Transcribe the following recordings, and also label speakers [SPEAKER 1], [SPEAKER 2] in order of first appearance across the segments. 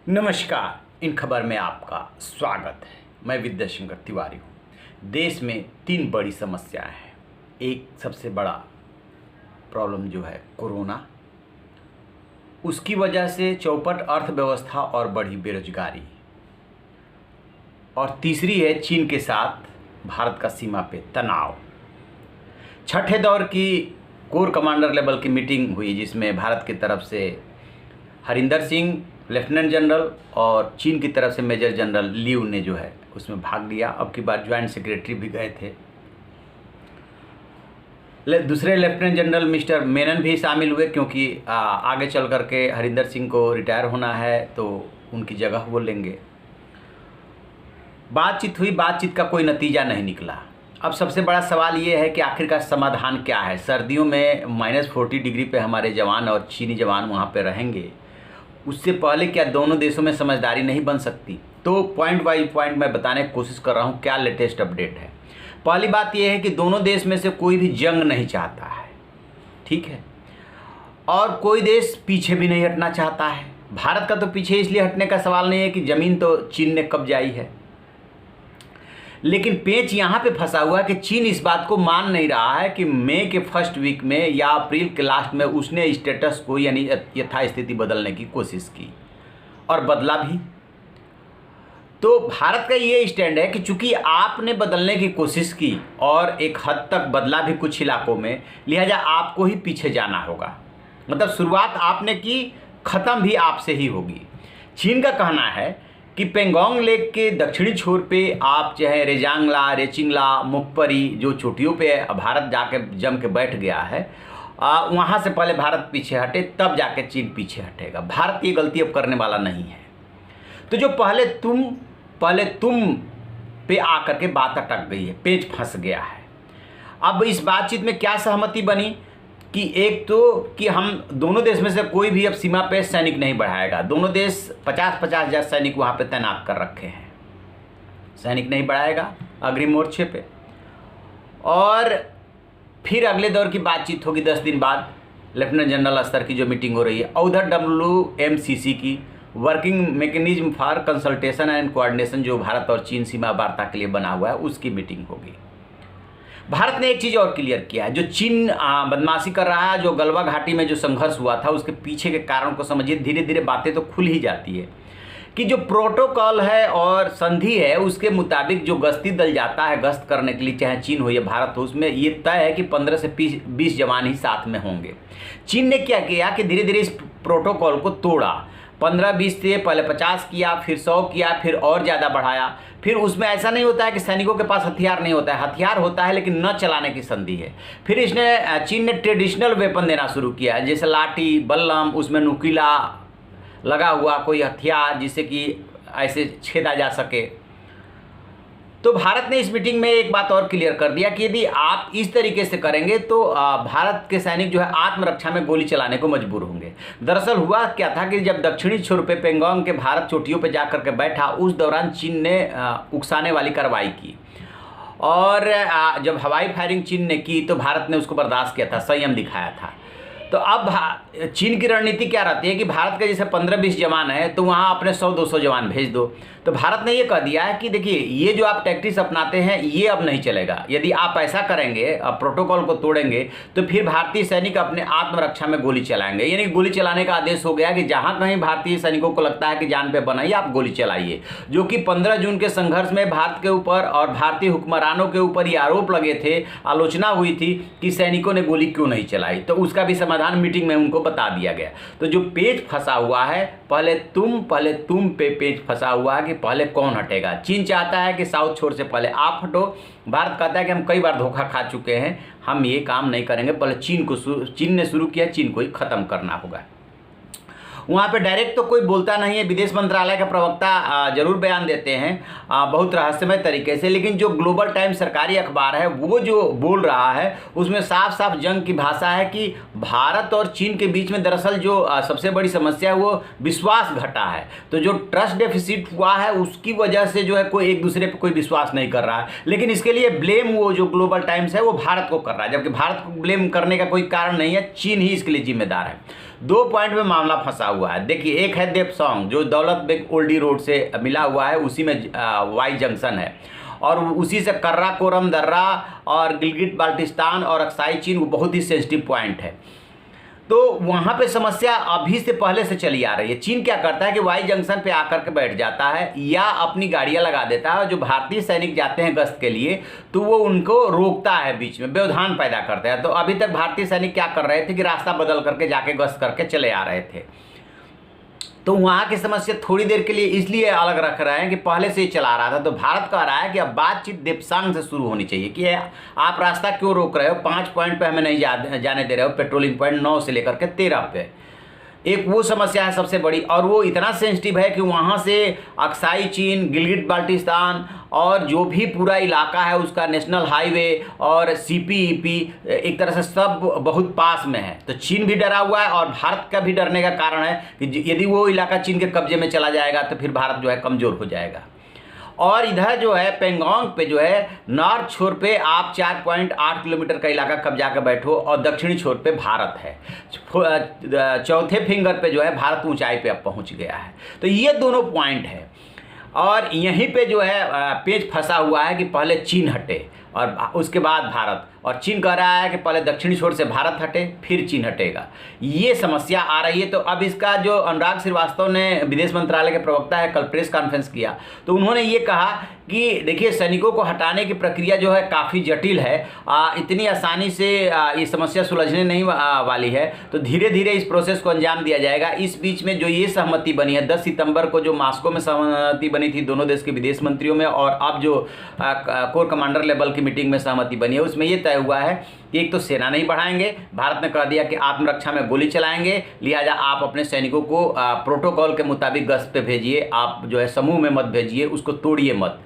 [SPEAKER 1] नमस्कार। इन खबर में आपका स्वागत है। मैं विद्या शंकर तिवारी हूँ। देश में तीन बड़ी समस्याएं हैं। एक सबसे बड़ा प्रॉब्लम जो है कोरोना, उसकी वजह से चौपट अर्थव्यवस्था और बढ़ी बेरोजगारी, और तीसरी है चीन के साथ भारत का सीमा पे तनाव। छठे दौर की कोर कमांडर लेवल की मीटिंग हुई जिसमें भारत की तरफ से हरिंदर सिंह लेफ्टिनेंट जनरल और चीन की तरफ से मेजर जनरल लियू ने जो है उसमें भाग लिया। अब की बार ज्वाइंट सेक्रेटरी भी गए थे। दूसरे लेफ्टिनेंट जनरल मिस्टर मेनन भी शामिल हुए क्योंकि आगे चल करके हरिंदर सिंह को रिटायर होना है तो उनकी जगह वो लेंगे। बातचीत हुई, बातचीत का कोई नतीजा नहीं निकला। अब सबसे बड़ा सवाल ये है कि आखिरकार समाधान क्या है। सर्दियों में -40 डिग्री पे हमारे जवान और चीनी जवान वहाँ पे रहेंगे, उससे पहले क्या दोनों देशों में समझदारी नहीं बन सकती? तो पॉइंट बाई पॉइंट मैं बताने की कोशिश कर रहा हूँ क्या लेटेस्ट अपडेट है। पहली बात यह है कि दोनों देश में से कोई भी जंग नहीं चाहता है, ठीक है, और कोई देश पीछे भी नहीं हटना चाहता है। भारत का तो पीछे इसलिए हटने का सवाल नहीं है कि ज़मीन तो चीन ने कब्जाई है, लेकिन पेंच यहाँ पे फंसा हुआ है कि चीन इस बात को मान नहीं रहा है कि मई के फर्स्ट वीक में या अप्रैल के लास्ट में उसने स्टेटस को यानी यथास्थिति बदलने की कोशिश की और बदला भी। तो भारत का ये स्टैंड है कि चूंकि आपने बदलने की कोशिश की और एक हद तक बदला भी कुछ इलाकों में, लिहाजा आपको ही पीछे जाना होगा। मतलब शुरुआत आपने की, ख़त्म भी आपसे ही होगी। चीन का कहना है कि पेंगोंग लेक के दक्षिणी छोर पे आप चाहे रेजांगला, रेचिंगला, मुखपरी जो चोटियों पे भारत जाके जम के बैठ गया है, वहाँ से पहले भारत पीछे हटे तब जाके चीन पीछे हटेगा। भारत ये गलती अब करने वाला नहीं है। तो जो पहले तुम पे आकर के बात अटक गई है, पेच फंस गया है। अब इस बातचीत में क्या सहमति बनी कि एक तो कि हम दोनों देश में से कोई भी अब सीमा पे सैनिक नहीं बढ़ाएगा। दोनों देश 50-50 हज़ार सैनिक वहाँ पे तैनात कर रखे हैं। सैनिक नहीं बढ़ाएगा अग्रिम मोर्चे पे। और फिर अगले दौर की बातचीत होगी 10 दिन बाद, लेफ्टिनेंट जनरल स्तर की जो मीटिंग हो रही है, और उधर WMCC की working mechanism for consultation and coordination जो भारत और चीन सीमा वार्ता के लिए बना हुआ है, उसकी मीटिंग होगी। भारत ने एक चीज़ और क्लियर किया है, जो चीन बदमाशी कर रहा है, जो गलवा घाटी में जो संघर्ष हुआ था उसके पीछे के कारण को समझिए। धीरे धीरे बातें तो खुल ही जाती है कि जो प्रोटोकॉल है और संधि है उसके मुताबिक जो गश्ती दल जाता है गश्त करने के लिए, चाहे चीन हो या भारत हो, उसमें ये तय है कि 15 से 20 जवान ही साथ में होंगे। चीन ने क्या किया कि धीरे धीरे इस प्रोटोकॉल को तोड़ा। 15-20 से पहले 50 किया, फिर 100 किया, फिर और ज़्यादा बढ़ाया। फिर उसमें ऐसा नहीं होता है कि सैनिकों के पास हथियार नहीं होता है, हथियार होता है लेकिन न चलाने की संधि है। फिर चीन ने ट्रेडिशनल वेपन देना शुरू किया, जैसे लाठी, बल्लम, उसमें नुकीला लगा हुआ कोई हथियार जिससे कि ऐसे छेदा जा सके। तो भारत ने इस मीटिंग में एक बात और क्लियर कर दिया कि यदि आप इस तरीके से करेंगे तो भारत के सैनिक जो है आत्मरक्षा में गोली चलाने को मजबूर होंगे। दरअसल हुआ क्या था कि जब दक्षिणी छोर पे पेंगोंग के भारत चोटियों पे जाकर के बैठा, उस दौरान चीन ने उकसाने वाली कार्रवाई की, और जब हवाई फायरिंग चीन ने की तो भारत ने उसको बर्दाश्त किया था, संयम दिखाया था। तो अब चीन की रणनीति क्या रहती है कि भारत के जैसे 15-20 जवान है तो वहाँ अपने 100-200 जवान भेज दो। तो भारत ने ये कह दिया है कि देखिए ये जो आप टैक्टिक्स अपनाते हैं ये अब नहीं चलेगा। यदि आप ऐसा करेंगे, प्रोटोकॉल को तोड़ेंगे, तो फिर भारतीय सैनिक अपने आत्मरक्षा में गोली चलाएंगे। यानी गोली चलाने का आदेश हो गया कि जहाँ कहीं भारतीय सैनिकों को लगता है कि जान पे बनाइए, आप गोली चलाइए। जो कि 15 जून के संघर्ष में भारत के ऊपर और भारतीय हुक्मरानों के ऊपर ये आरोप लगे थे, आलोचना हुई थी कि सैनिकों ने गोली क्यों नहीं चलाई। तो उसका भी समाधान मीटिंग में उनको बता दिया गया। तो जो पेच फंसा हुआ है, पहले तुम पे पेच फंसा हुआ है कि पहले कौन हटेगा। चीन चाहता है कि साउथ छोर से पहले आप हटो। भारत कहता है कि हम कई बार धोखा खा चुके हैं, हम ये काम नहीं करेंगे। पहले चीन ने शुरू किया, चीन को ही खत्म करना होगा। वहाँ पे डायरेक्ट तो कोई बोलता नहीं है, विदेश मंत्रालय का प्रवक्ता जरूर बयान देते हैं बहुत रहस्यमय तरीके से, लेकिन जो ग्लोबल टाइम्स सरकारी अखबार है वो जो बोल रहा है उसमें साफ साफ जंग की भाषा है कि भारत और चीन के बीच में दरअसल जो सबसे बड़ी समस्या है वो विश्वास घटा है। तो जो ट्रस्ट डेफिसिट हुआ है उसकी वजह से जो है कोई एक दूसरे पर कोई विश्वास नहीं कर रहा है, लेकिन इसके लिए ब्लेम वो जो ग्लोबल टाइम्स है वो भारत को कर रहा है, जबकि भारत को ब्लेम करने का कोई कारण नहीं है, चीन ही इसके लिए जिम्मेदार है। 2 पॉइंट में मामला फंसा हुआ है। देखिए, एक है देपसोंग जो दौलत बेग ओल्डी रोड से मिला हुआ है, उसी में वाई जंक्शन है, और उसी से कर्राकोरम दर्रा और गिलगिट बाल्टिस्तान और अक्साई चीन वो बहुत ही सेंसिटिव पॉइंट है। तो वहाँ पे समस्या अभी से पहले से चली आ रही है। चीन क्या करता है कि वाई जंक्शन पे आकर के बैठ जाता है या अपनी गाड़ियाँ लगा देता है, और जो भारतीय सैनिक जाते हैं गश्त के लिए तो वो उनको रोकता है, बीच में व्यवधान पैदा करता है। तो अभी तक भारतीय सैनिक क्या कर रहे थे कि रास्ता बदल करके जाके गश्त करके चले आ रहे थे। तो वहाँ की समस्या थोड़ी देर के लिए इसलिए अलग रख रहे हैं कि पहले से ही चला रहा था। तो भारत कह रहा है कि अब बातचीत देपसांग से शुरू होनी चाहिए कि आप रास्ता क्यों रोक रहे हो, 5 पॉइंट पे हमें नहीं जाने दे रहे हो, पेट्रोलिंग पॉइंट 9 से लेकर के 13 पे। एक वो समस्या है सबसे बड़ी, और वो इतना सेंसिटिव है कि वहाँ से अक्साई चीन, गिलगिट बाल्टिस्तान और जो भी पूरा इलाका है उसका नेशनल हाईवे और सीपीईपी एक तरह से सब बहुत पास में है। तो चीन भी डरा हुआ है, और भारत का भी डरने का कारण है कि यदि वो इलाका चीन के कब्जे में चला जाएगा तो फिर भारत जो है कमज़ोर हो जाएगा। और इधर जो है पेंगोंग पे जो है नॉर्थ छोर पे आप 4.8 किलोमीटर का इलाका कब्जा कर बैठो, और दक्षिणी छोर पे भारत है। चौथे फिंगर पे जो है भारत ऊंचाई पे अब पहुंच गया है। तो ये दोनों पॉइंट है, और यहीं पे जो है पेच फंसा हुआ है कि पहले चीन हटे और उसके बाद भारत, और चीन कह रहा है कि पहले दक्षिणी छोर से भारत हटे फिर चीन हटेगा। ये समस्या आ रही है। तो अब इसका जो अनुराग श्रीवास्तव ने, विदेश मंत्रालय के प्रवक्ता है, कल प्रेस कॉन्फ्रेंस किया तो उन्होंने ये कहा कि देखिए सैनिकों को हटाने की प्रक्रिया जो है काफ़ी जटिल है, इतनी आसानी से ये समस्या सुलझने नहीं वाली है। तो धीरे धीरे इस प्रोसेस को अंजाम दिया जाएगा। इस बीच में जो ये सहमति बनी है 10 सितंबर को, जो मॉस्को में सहमति बनी थी दोनों देश के विदेश मंत्रियों में, और अब जो कोर कमांडर लेवल की मीटिंग में सहमति बनी है, उसमें ये तय हुआ है कि एक तो सेना नहीं बढ़ाएंगे, भारत ने कह दिया कि आत्मरक्षा में गोली चलाएंगे, लिहाजा आप अपने सैनिकों को प्रोटोकॉल के मुताबिक गश्त पे भेजिए, आप जो है समूह में मत भेजिए, उसको तोड़िए मत,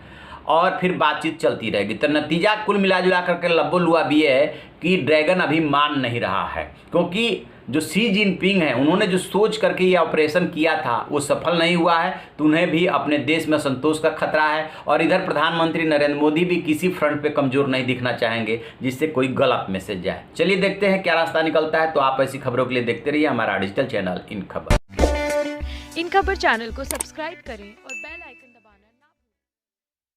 [SPEAKER 1] और फिर बातचीत चलती रहेगी। तो नतीजा कुल मिला जुला करके लब्बो लुआब ये है कि ड्रैगन अभी मान नहीं रहा है, क्योंकि जो शी जिनपिंग है उन्होंने जो सोच करके ये ऑपरेशन किया था वो सफल नहीं हुआ है, तो उन्हें भी अपने देश में असंतोष का खतरा है। और इधर प्रधानमंत्री नरेंद्र मोदी भी किसी फ्रंट पे कमज़ोर नहीं दिखना चाहेंगे जिससे कोई गलत मैसेज जाए। चलिए देखते हैं क्या रास्ता निकलता है। तो आप ऐसी खबरों के लिए देखते रहिए हमारा डिजिटल चैनल इन खबर।
[SPEAKER 2] इन खबर चैनल को सब्सक्राइब करें और